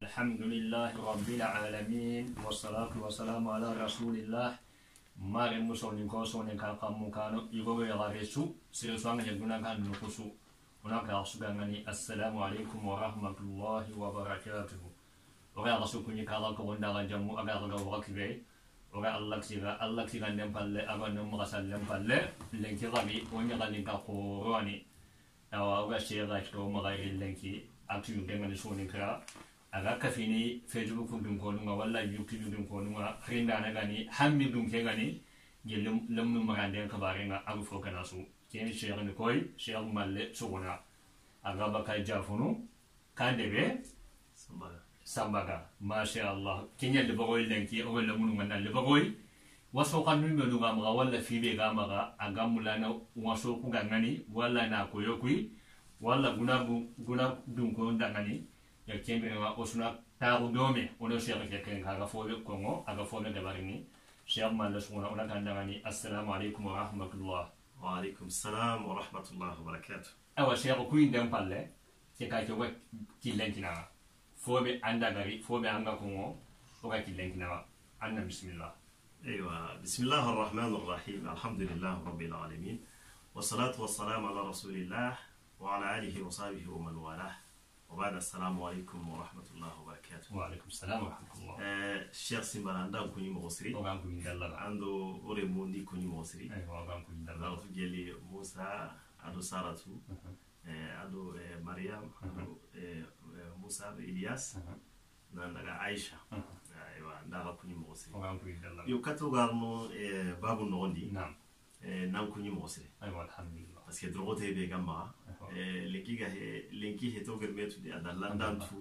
الحمد لله رب العالمين والصلاة والسلام على رسول الله ماري مسوني كوسوني كاقامو كانو يغوغي غاريسو سيرسوان يغونا كان نقصو هناك أصبحني السلام عليكم ورحمة الله وبركاته وغا رسوكني كالا كوندا غجمو أغا غوغاكبي وغا الله كسيغا نمبالي أغا نمغسال نمبالي لنكي غبي وني غالينكا قورواني أغا شيغا شكو مغايري لنكي أكتو يغنغني سوني كرا aga kafini Facebook dum ko nunga wala YouTube dum ko nunga rinda na gani hammi dum ke gani gelum lum magande ka barenga agu fokana su ken sheikh ni koy sheikh malle suguna aga bakay jafunu kandebe sambaga ma sha Allah kenya de bagoy lenki o wala munu ngana le bagoy waso kan mi melu ga ma wala fi be ga ma aga mulana waso ku ga ngani wala na ko yokui wala guna dum ko ndangani ya kembe wa osuna taru dome ono sheikh ke ken kaga fobe kongo aga fobe de barini sheikh malle suguna ona kandangani assalamu alaikum wa rahmatullah wa alaikum assalam wa rahmatullah wa barakatuh awa sheikh ku indem palle ke ka ke wa kilenkina fobe anda gari fobe anga kongo oga kilenkina anna bismillah ايوه بسم الله الرحمن الرحيم الحمد لله رب العالمين والصلاه والسلام على رسول الله وعلى اله وصحبه ومن والاه وبعد السلام عليكم ورحمة الله وبركاته. وعليكم السلام ورحمة الله. الشيخ سيمبال عندهم كوني مغسري. وعم كوني دللا. عنده أوريموندي كوني مغسري. أيوة وعم كوني دللا. عنده جيلي موسى، عنده سارتو، عنده مريم، عنده موسى إلياس، عنده عائشة. أيوة عندها كوني مغسري. وعم كوني دللا. يوكاتو غارنو باب النوندي. نعم. نام كوني مغسري. أيوة الحمد لله. parce que drogote be gamma lenki heto germetu de adalandan tu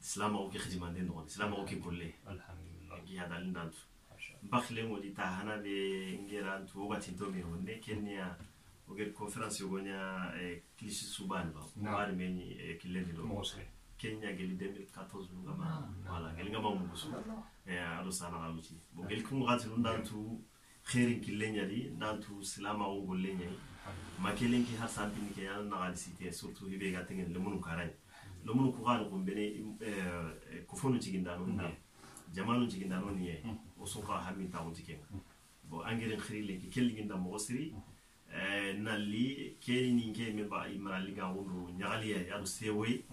islam o ke khidimande no islam o ke kolle alhamdulillah gi adalandan tu bakhle ngodi ta hana be ngeran tu wati to me wonne kenya o ger conference yogonya klisi suban ba war meni kileni do kenya geli 2014 ngama wala geli ngama mugusu ado sana galuti bo geli kum gati ndan tu خيرين كلنا دي نانتو سلامة وقولنا ما كلين كي هرسان بيني كي أنا نقال سيتي سورتو هي بيجاتين لمنو كارين لمنو كوغان كم بني كفونو تيجين دانون نيه جمالو تيجين دانون نيه وسوقا همين تاون تيجين بو أنجرين خيرين كي كلين دام مغسري نالي كلين كي من بقى يمرالي قاونو نياليه يادو سيوي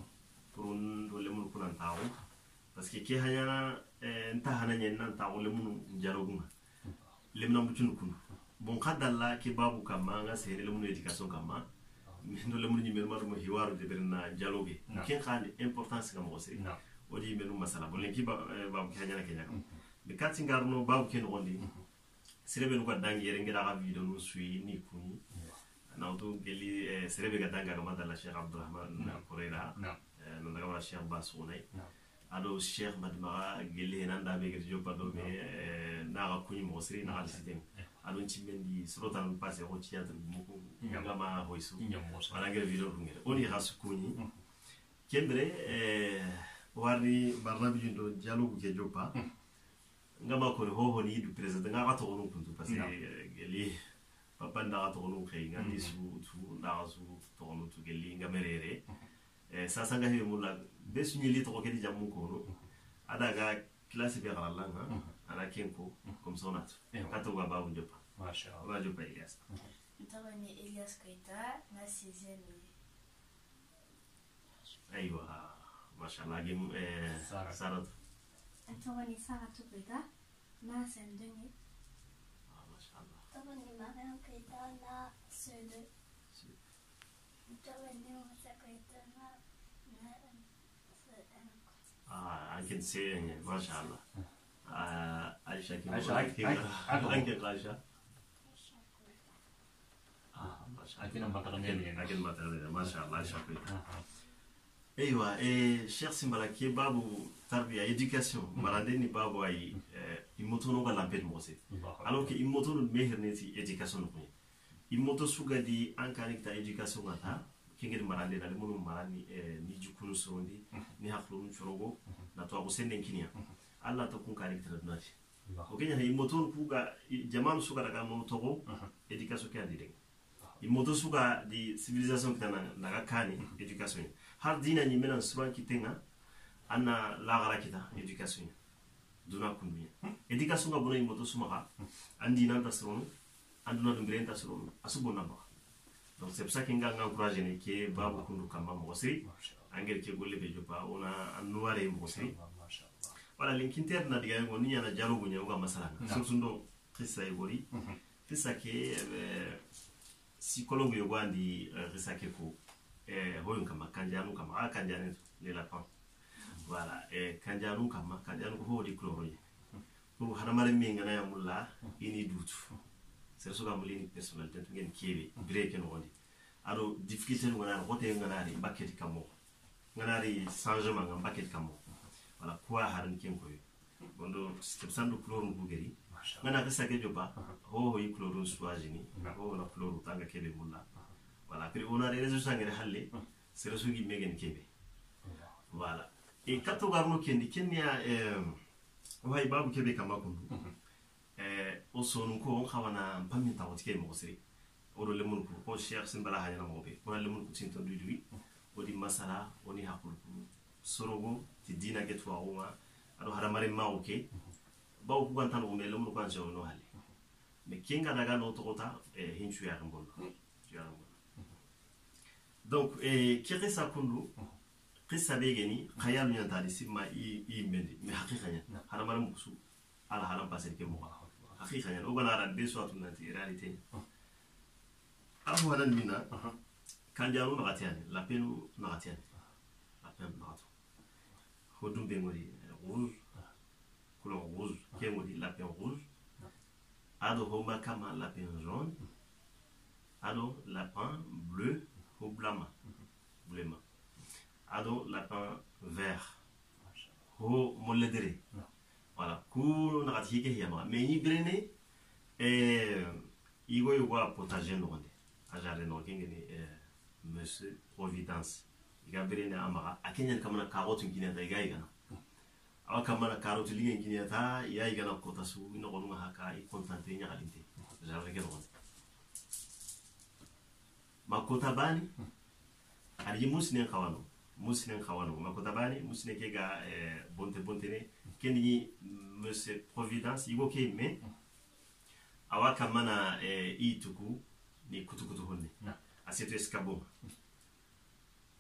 برون لمنو كنا تاون بس كي هيا انت هنا نينا تاون لمنو نجاروغنا lemna mutunu kunu bon khadalla ke babu kama nga sere lemnu education kama ndo lemnu ni melma mo hiwaru de berna dialogue ken khandi importance ga mo sere odi melu masala bon lenki babu ke nyana kenya be kati ngarno babu ken ondi sere be ko dangi yere ngira ga video no sui ni kuni na odo geli sere be ga danga ga madalla cheikh abdurrahman koreira no daga cheikh basunay ado cheikh madma geli nanda be ga jopa do be naga kuni mosri na alsidem ado nchimendi srotan passe o tiatre muko ngama hoisu wala ngere video ngere oni hasu kuni kendre warni barnabi jindo dialogue ke jopa ngama ko ho ni du president ngama to onu kuntu parce que geli papa nda to onu khay ngandi su tu nda su to onu tu geli ngamerere sasa nga he mulla besu ni li to ko kedi jamu ko no adaga classe be garalanga ana kenko comme ça on a kato wa babu jopa mashallah wa jopa Elias Antoine Elias Keita na 6e aywa mashallah gem sarat Antoine Saratou Keita na CM2 mashallah Antoine Mariam Keita na CE2 Antoine Moussa Keita na I can say mashallah Aisha ki Aisha أكيد بقرنيين أكيد ما تقدر ما شاء الله Aisha أيوة شيخ سيمبلاكي بابو تربية education مرندني بابو أي يموتونو كلامبير موسى alors que يموتونو مهر نتي education نقول يموتو سوغا دي أنكانيك تا education نتا كينغير مرندي نالي منو مرندي نيجو كونو سروندي نهاخلو نشروغو نتوى بسندن كينيا الله تكون كانيك تردناتي okenya ha imoton kuga jamanu suga daga no togo education ke andi imoto suga di civilisation kitana daga kani education har dina ni mena suran kitenga anna la gara kita éducation duna kundunya éducation ga bonoy moto sumaka andi nan tasron anduna dum brenta tasron asubo namba donc c'est pour ça qu'il nga encourager ne ke babu kundu kamba mo siri angel ke golle be jopa ona annuare mo siri wala linkinter na diga ngoni yana jarugo nyuga masala surtout ndo kissa e gori kissa ke psychologue yo gwandi kissa ke ko hoyon kama kanjanu kama kanjanu les lapins voilà kanjanu kama kanjanu ko di chloroye pour hanamare mi ngana ya mulla ini dutu c'est so gamuli personnalité to ngen kebe break no woni ado difficulté ngana rote ngana ri baketi kamo ngana ri changement ngam baketi kamo voilà quoi haran ken ko bondo c'est ça do chloro bugeri ngana ka sake joba ho yi chloro swajini ho na chloro tanga kebe mulla voilà puis on a des réseaux sanguins halle c'est le sugi megen kebe voilà et kato garno kendi kenya way babu kebe kama kundu o sonu ko on xawana paminta wati ke mo siri o do lemun ko cheikh simbala hanya mo be ko lemun ko tinto dudu o di masala oni hakul sorogo ti dina get wa uma ado haramare ma oke bawo ko gantan o me lemun ko an no halle me kinga daga no tokota hinchu ya ngol donc kire sa kundu qissa begeni khayal nyantali simma i mendi me haqiqa nya haramare musu ala haram passer ke mo haqiqa nya o bana ran be so atun nanti réalité abu hanan mina kan jaru na gatiani la penu na gatiani la penu na gato hodum be ngori rouge couleur rouge ke ngori la penu rouge ado homa kama la penu jaune ado lapin bleu ou blama blema ado lapin vert ho moledere voilà ku na gati ke yama mais ni brene igo yugo potager no ndé a jardin no ngeni monsieur providence iga brene amara akenya kamana carotte ngini ta iga igana awa kamana carotte lingi ngini ta ya igana kota su ino ko nga haka I contente nya alinte jardin ke no makota bani ari musne kawano makota bani musne ke ga bonte ne keni monsieur providence igo ke me awa kamana ituku ni kutukutu honne aseto escabon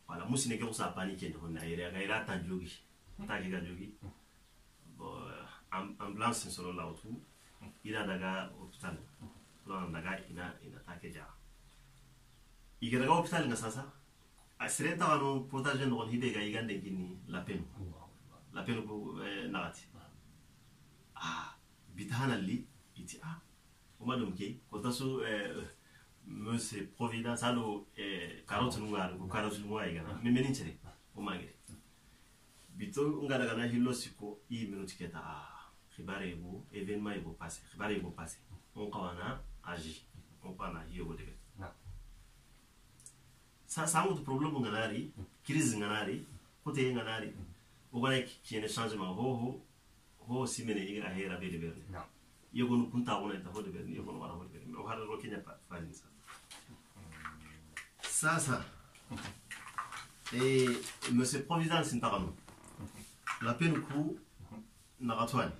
wala musine ke usa panique no na ira tanjogi taki ga jogi bo ambulance solo la otu ira daga hospital lo daga ina take ja igera ga hospital nga sasa asrenta wano potage no hide ga igande gini la penu ko nagati bitana li iti umadum ke ko tasu monsieur providence alo carotte nunga ko carotte nunga igana memeni chere o magere bito ngada gana hillo siko I minute keta khibare bu événement ibo passé khibare ibo passé on kawana agi on pana hiyo de ça mo problème nganari crise nganari côté nganari o gana kiene changement ho simene iga hera be de berne yegonu kunta wona ta hode berne yegonu wara hode berne o hada ro kenya falin ça monsieur providence intarano la peine coup naratwani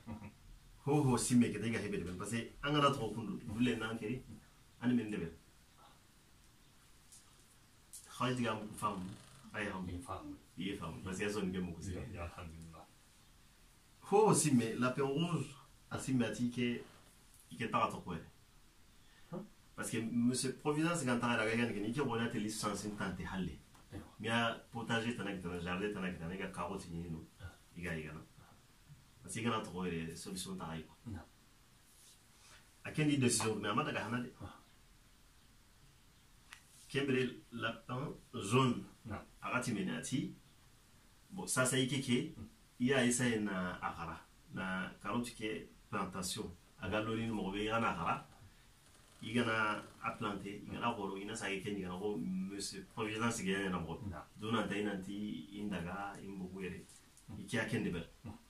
ho simme ke daga hebe de berne parce que angana to kundu bulle nankeri ani men de berne خالد قام فهم أي هم يفهم بس يزون جمو كسر الحمد لله هو سيمة لا بين rouge asymétrique qui t'a rattrapé parce que monsieur providence quand t'as la gagne qui on a télé sans tenter halle mais potager t'as dans jardin t'as nga carotte ni no iga no parce que quand trouver solution t'as aïe à quelle décision mais amata ga hanade Kebre lapin jaune agati menati bon ça ikeke iya isa na akara na carotte ke plantation agalori mo be yana akara igana a planter igana goro ina sa ikeke igana go monsieur providence ge na mo dona dainanti indaga imbuguere iki akende ber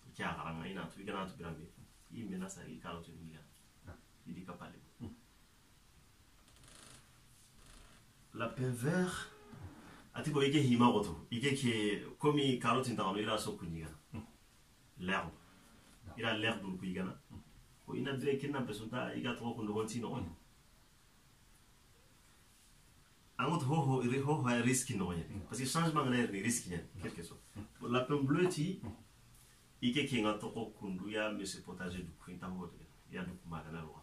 iki akara na ina tu igana tu birambe imena sa carotte ni igana idi kapale lapin vert atiko ike hima goto ike ke komi carotte ndano ila so kunyiga l'herbe ila l'herbe dul kuyigana ko ina dire kinna besunta iga to ko ndo tino on angot ho risque no parce que changement ngana ni risque nya quelque chose la pomme bleue ti ike kinga to ko kundu ya monsieur potager du kuinta ho ya du magana lo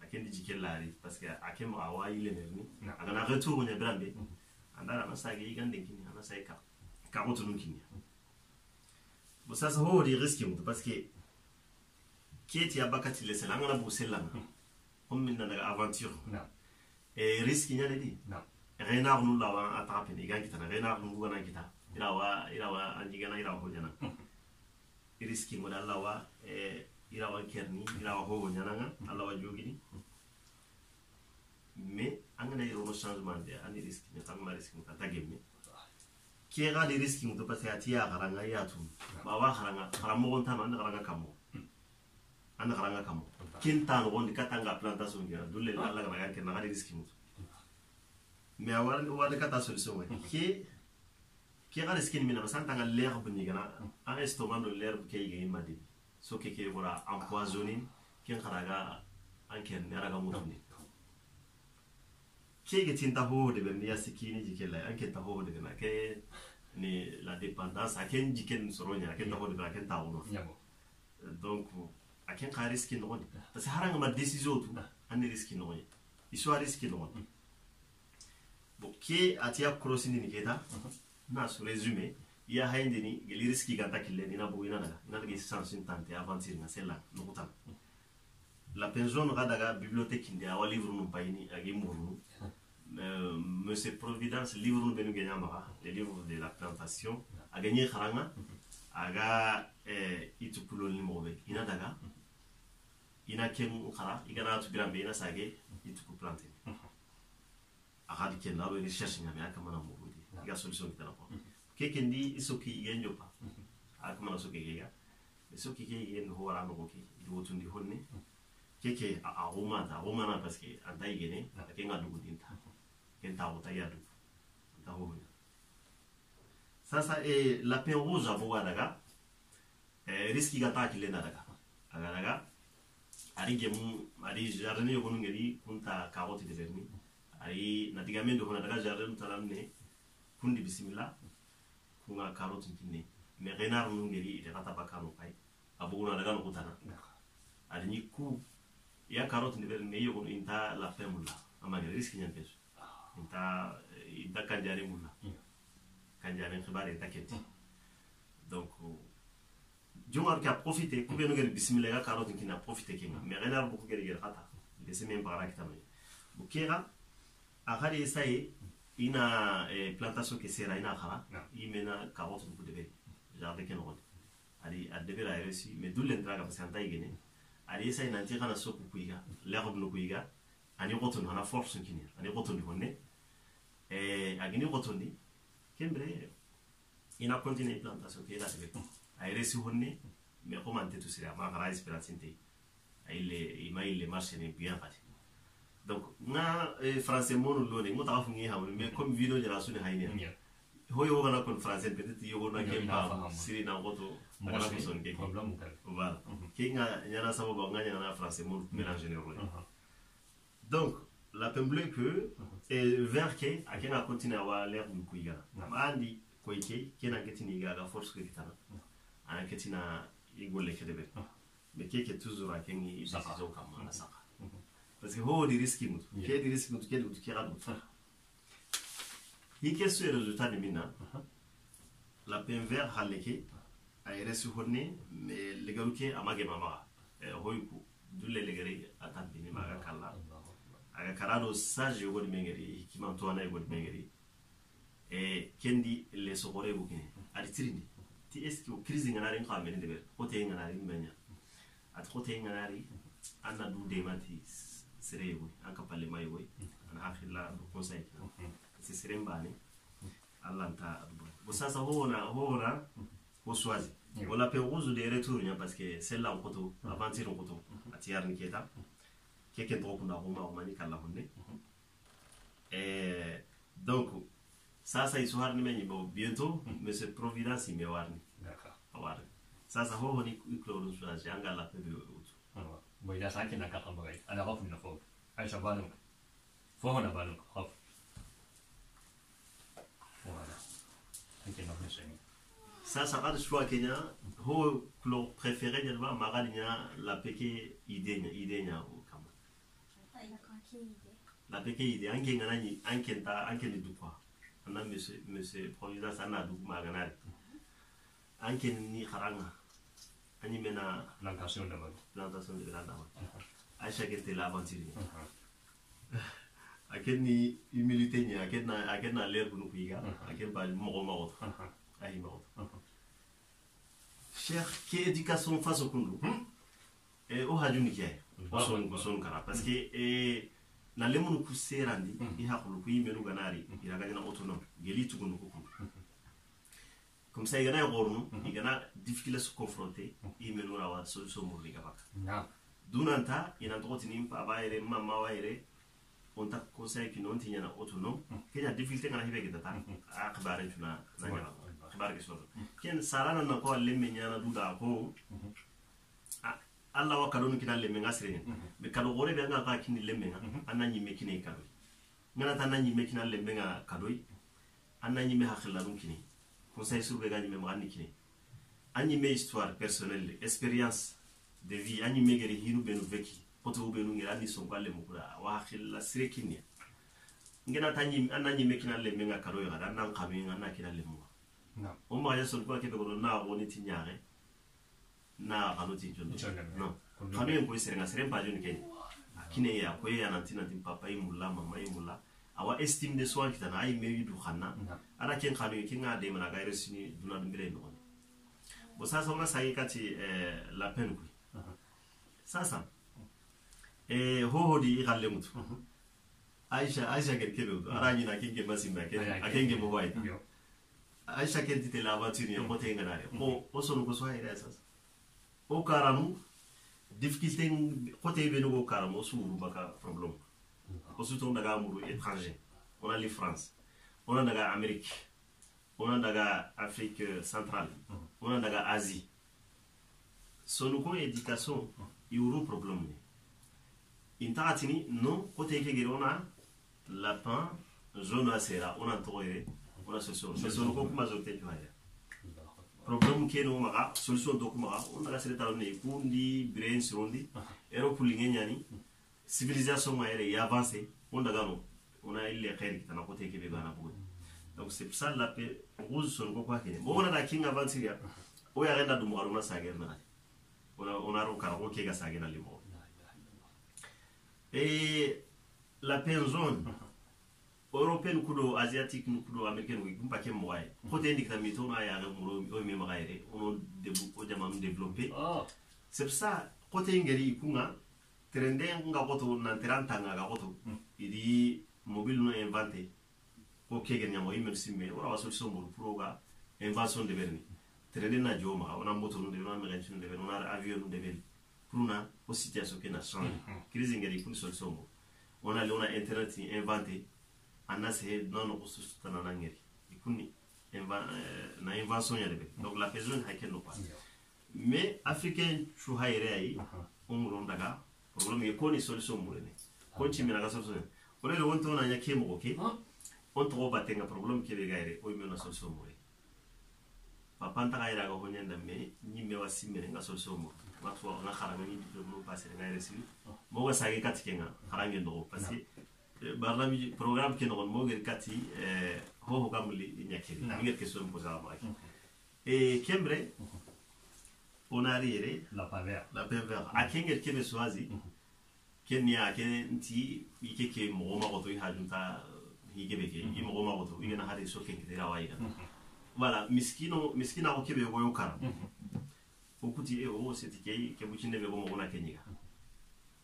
akendi jikelari parce que akem awa ile nerni agana retour nya brambe andara masage igande kini ana sai ka karoto nunkini bo sasa ho di risque mutu parce que kieti abakati le selanga na busela comme minna daga aventure et risque nya di renard nu lawa attraper ni gangi tana renard nu gana kita irawa anjigana irawa ho jana risque mo lawa irawa kerni irawa ho jana nga alawa jogini mais angana iro no changement de ani risque ni tangma risque mo kata gemme ki ga di risque mo to parce que atia garanga ya tu ba wa garanga mo gonta no garanga kamo anda garanga kamo kinta no gondi katanga plantation ngira dulle alla garanga ke na ga di risque mo mais awar kata solution wa ki ga risque ni na santa nga l'herbe ni gana en estomac de l'herbe ke yi madi so ke wora empoisonné ken kharaga anken ne raga mo ni qui tinta ho de ben ya sikini jikela anke ta ho de na ke ni la dépendance a ken jiken soronya ken ta ho de na ken ta wono donc a ken ka risque no parce que haranga ma décision tout an risque no il soit risque no bon qui atia crossini ni keta na su résumé ya hainde ni geli risque ganta kille ni na bo ina daga ina daga sans tante aventure na celle no kutan la pension daga bibliothèque indi awa livre no payini agi murnu Monsieur Providence livre nous benu gagner les livres de la plantation a gagné kharanga aga itukulo ni mobe ina daga ina ken khara igana tu birambe ina sage ituku planter aga di ken lawo recherche ngame aka mana mo budi iga solution kitana ko kekendi isoki genjo pa aka mana soki gega isoki ke no wara no ko ki wotundi honne keke aroma na parce que anda igene akenga dugudinta kenta utayadu tahonya sasa lapin rouge abo daga risque gata kilena daga daga ari gemu ari jardin yo gonu ngeri kunta carotte de verni ari natigamendo hona daga jardin talamne kundi bismillah kunga carotte tinne mais renard nu ngeri de kata bakano kai abo na daga no kutana ari ni ku ya carotte de verni yo gonu inta lapin mulla amane risque nyankeso inta kanjari mulla kanjari khibari taketi donc jumar qui a profité ku benu gel bismillah ya carotte qui n'a profité kinga mais renard beaucoup gel khata laissez même par là kitano bukira a khali sai ina plantation que sera ina khara imena carotte beaucoup de beri jardin ken ron ali adebe la réussi mais d'où l'entraga parce que gene ali sai nanti kana soku kuiga l'herbe no kuiga ani roton hana force kini ani roton di honne agini roton di kembre ina continue plantation ke la tebe ay resi honne mais comment tout cela ma ra inspiration te ay le marché ne bien pati donc na français mon lo ne mota fu ngi hamu mais comme vidéo génération hayne hoyo wana kon français peut-être yo na ke ba siri na roto na ko son ke problème voilà ke nga nyana sababu nga nyana français mon mélange ne ro donc la pomme bleue que vert ke akena continue à avoir l'air du kuiga andi koike kena ketini ga force que kitana ana ketina igole kedebe mais ke toujours akengi décision comme na saka parce que ho di risque mutu ke di risque mutu ke di kira do ni quel est le résultat de mina la pomme vert haleke ay resu honne mais le garuke amage mama hoyku dulle le gari atambini maga kala aga karado sage yogo mengeri kimanto ana yogo mengeri kendi le sokore bukine adi tirindi ti est-ce que crise ngana ren xamene de ber côté ngana ren menya at côté ngana ri anna du de mati serego anka palle may woy ana akhilla do conseil c'est serembani allanta bo sasa hona ho choisi wala pe rose de retour parce que celle-là en photo aventure en photo atiar ni keta keke trop na roma mani kala honne donc sasa isuhar ni menyi bo bientôt monsieur Providence me warni d'accord warni sasa ho ni iklo so anga la pebe utu bo ida sake na kaka mbagai ana hofu na fo aisha banu fo na banu hofu voilà ok non mais sasa kad choix Kenya ho klo préféré de ba magalinya la peke idenya o kama la peke ide anke ngani anke ni dupa ana monsieur Providence ana du maganari anke ni kharanga ani mena plantation de granda aisha kete la aventure akeni humilité ni akena l'air bunu kuiga aken ba mo ayi mo cher que éducation face au kundu et o hajuni kiay son kara parce que na lemunu ku serandi i hakulu ku yimenu ganari iraga na autonome geli tukunu ku comme ça igana gornu igana difficile se confronter yimenu rawa solution mo liga bak dunanta ina drotini pa bayre mama wayre on ta conseil ki non tinya na autonome kenya difficulté ngana hibe gidata akhbare tuna na nyama akhbare ke solo ken sarana na ko lemme nyana duda ko Allah wa kadon kina lemme ngasre be kado gore be nga ka kini lemme nga ananyi me kini kado ngana ta nanyi me kina lemme nga kado ananyi me hakhla dum kini conseil sur be gani me mani kini anyi me histoire personnelle expérience de vie anyi me gere hinu benu veki poto be nu ngira ni so balle mu kula wa khilla srekini ngena tanyi ananyi me kina lemme nga kado ya nan kami nga na kina lemme o ma ya so ko ke ko na woni tinyare na kanoti jondo no kanu en ko serenga seremba joni ken akine ya ko ya nantina tim papa imulla mama imulla awa estime de soi kitana ay mewi du khanna ara ken kanu ken ngade mana ga resini duna dum bire no bo sasa on sa kati la peine ko sasa ho di galle mutu Aisha ken kebe ara ni na ken ke masimba ken akenge mo wai Aisha ken tite la voiture yo bote nganare o sonu ko so hayra sasa au Karamu, difficulté côté de nous au Karamu, sur le problème. Ensuite, on a des étrangers, on a les France, on a l'Amérique, on a l'Afrique centrale, on a l'Asie. Son éducation, il y a un problème. In Taratini, non, côté de on a lapin, jaune à serra, on a trouvé, on a ce son. Mais son coup, majorité du haïa. Problem keno maga solution doku maga on daga sere talone kundi brain surondi ero kulinge nyani civilisation ma ere avancer on daga no on a ile khair kitana ko teke be bana bu donc c'est ça la paix rose son ko kwa kene bo on da king avancer ya o ya renda dum garuna sager na on a ro kara o ke ga sager na limo et la paix zone européenne kudo asiatique kudo américaine wi kumpa ke moy côté ndik tamit on a ya muro o mi magaire on debu o jamam développer c'est pour ça côté ngeri kunga trende nga goto na teranta nga goto idi mobile no inventé ko kege nyamo imer simme ora waso sombo proga invention de verni trende na joma on a moto no de na mécanicien de verni on a avion no de verni pruna o situation que na change crise ngeri kun solution on a internet inventé anase non ko sustana nangeri ikuni na invention ya debe donc la personne ha ken no pas mais africain chu hayre ay umron daga problème ye koni solution murene ko chimina ga solution ole le wonto na nyake mo ke on to batenga problème ke be gaire o me na solution mure papa ntaka ira ga honyanda me nyimme wasimere nga solution mo matwa na khara ni no passer gaire si mo ga sage katikenga khara ngendo parce que barnami programme qui non mogel kati ho gamuli nyakiri ngir question posée à moi et kembre on a arrivé la pavère a kengel kebe swazi kenya kenti ikeke mo ma goto hajunta higebeke imo ma goto igena hade so kenke rawaiga voilà miskina ko kebe goyo kara okuti o setike ke buchinde be mo na kenyiga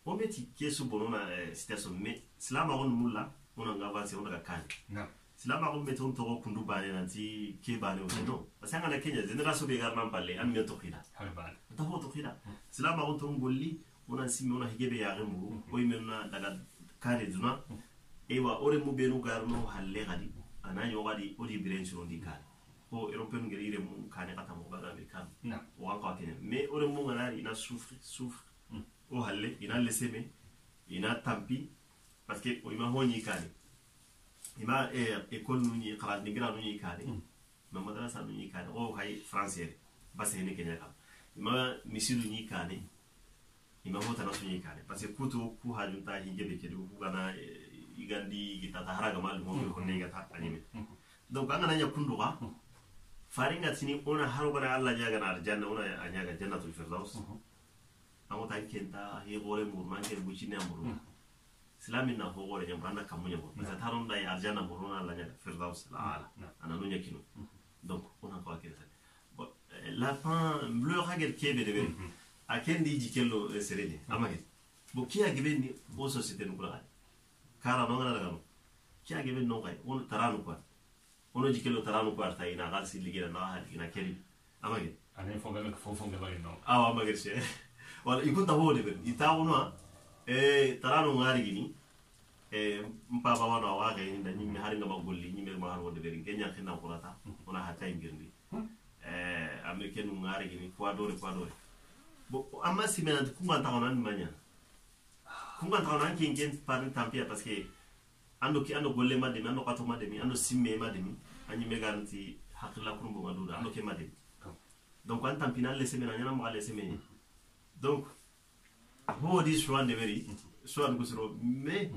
on meti kesu bonona situation mais slama on mulla on nga avancer on daga kan slama on meti on to kundu bane nanti ke bane o no basanga na Kenya génération be garman balle am meto khida halban ta hoto khida slama on to ngolli on an simi on higebe ya remu o imena daga kare duna ewa ore mu benu garno halle gadi ana yogadi odi birencho ndi kan o européen ngere ire mu kane kata mo bala american o anka kenya mais ore mo ngana ina souffre o halle ina leseme ina tampi parce que o ima honi kane ima école nuni kala ningira nuni kane ma madrasa nuni kane o hay français basse ne kenya kam ima misilu ni kane ima hota na nuni kane parce que kuto ku hajunta hijebe ke du gana igandi gitata haraga mal mo ko ne gata anime donc angana nya kunduga faringa tini ona harugana alla jaga na aljanna ona anyaga jannatul firdaus amota kenta he gore mur manke bucine amuru islamin na ho gore nyamba kamunya bo bisa taron dai aljanna muruna alla jaga firdaus la ala ana nunya kinu donc ona ko aketa la pan bleu hagel kebe de ben akendi jikello serede amage bo kiya gebeni o société no kula kara no ngana daga no kiya gebeni no kay on taranu quoi ono jikelo taranu ko arta ina galsi ligena na hadi ina keri amage ane fonga bari no awa amage se wala ikunta hode ben itawono taranu ngari gini mpa ba wana wa ga inda nyimmi haringa magolli nyimmi ma har wonde beri genya khina qurata ona hata ingirndi americain ngari gini kwa dore bo amma simena kunga tawonan manya kunga tawonan kingen par tampia parce que ando golle mademi ando kato mademi ando simme mademi anyi meganti hakla kurumbo maduda ando ke mademi donc an tampina le semena nyana mo ale semeni donc ho di soin de veri soin ko sero mais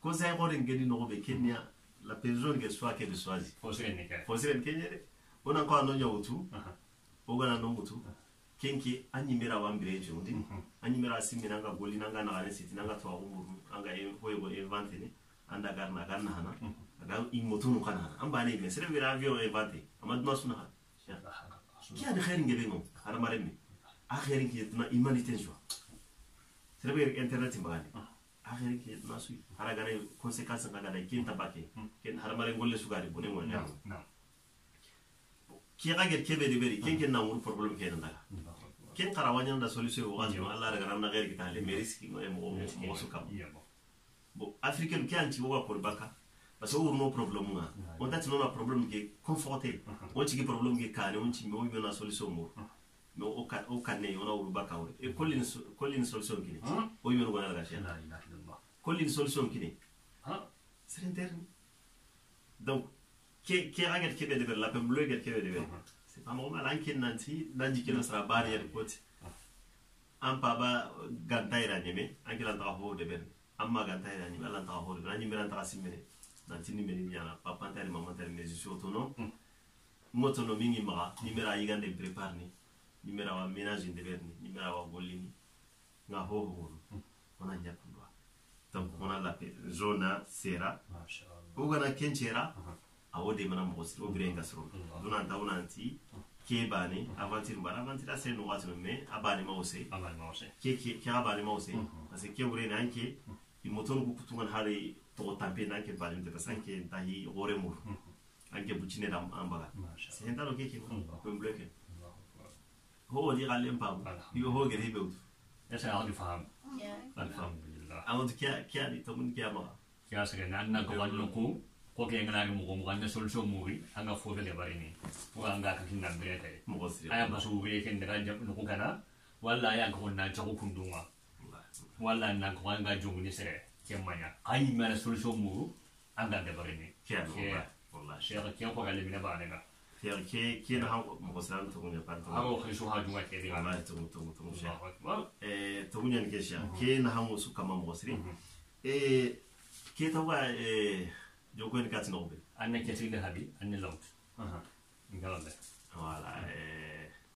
conseil ko ngedi no be kenya la personne que soit que de choisi faut se kenya on a encore no nyawtu o gana no mutu kenki anyi mera wambire jondi anyi mera simena nga golli nanga na ane siti nanga to umuru anga hoyo invente ni anda garna hana aga imotunu kana amba ne be sere vira avion invente amadma suna ki ada khairin gebe no ara maremi a khairin ki na humanité jo sere vira internet mbani a khairin ki na su ara gane conséquence nga da kin tabake ken har mare golle sugari bone mo na ki ga ger kebe de beri ken na mur problème ken ndaga ken karawanya da solution o gaji Allah daga ramna gair ki tale meriski mo su kam bon africain qui anti wa ko baka parce que on no problème nga on tati no na problème qui conforté on ti problème qui kane on ti mo na solution mo mais o kane on a uru baka o e collin solution kini o yimo no na ga chen collin solution kini c'est interne donc qui regarde qui de la pem bleu qui de c'est pas normal anki nanti nanji kino sera barrière côté am paba gantaira nyeme anki la taho de ben amma gantaira nyeme la taho de nanyi mera ta simene nanti ni meni nyana papa tari maman tari mais surtout non motono mingi mara nimera yigande prépare ni mera wa ménage de ben ni mera wa golini nga ho on a nyaku donc on a la zona sera ugana kenchera awode mana mosri o birenga sro duna dauna anti ke bani avantir c'est no wato me abani mawse ke abani mawse parce que ure na anke i moton ku kutungan hari to tampe na ke bani de pasanke tahi gore mur anke bucine dam ambaga c'est entalo ke ko bloqué ho di galem pa yo ho gere bewtu esa ali faham alhamdulillah amont kia di to mun kia ma kia sere nanna ko walluku ko ke ngana mo ngana solution muri anga fo de barini ko anga ka kinna brete mo gosri aya basu wi ken daga jam no kana walla ya ko na jago kundunga walla na ko anga jongni sere kemanya ay mena solution muru anga de barini ke wallahi shera ke ko gale mina ba daga ke na mo gosran to nya par to amo khisu ha junga ke diga wallahi to to nya ke sha ke na hamo su kama mo gosri ke to ba jogo en kat no be anne ke sile habi anne laut ngala voilà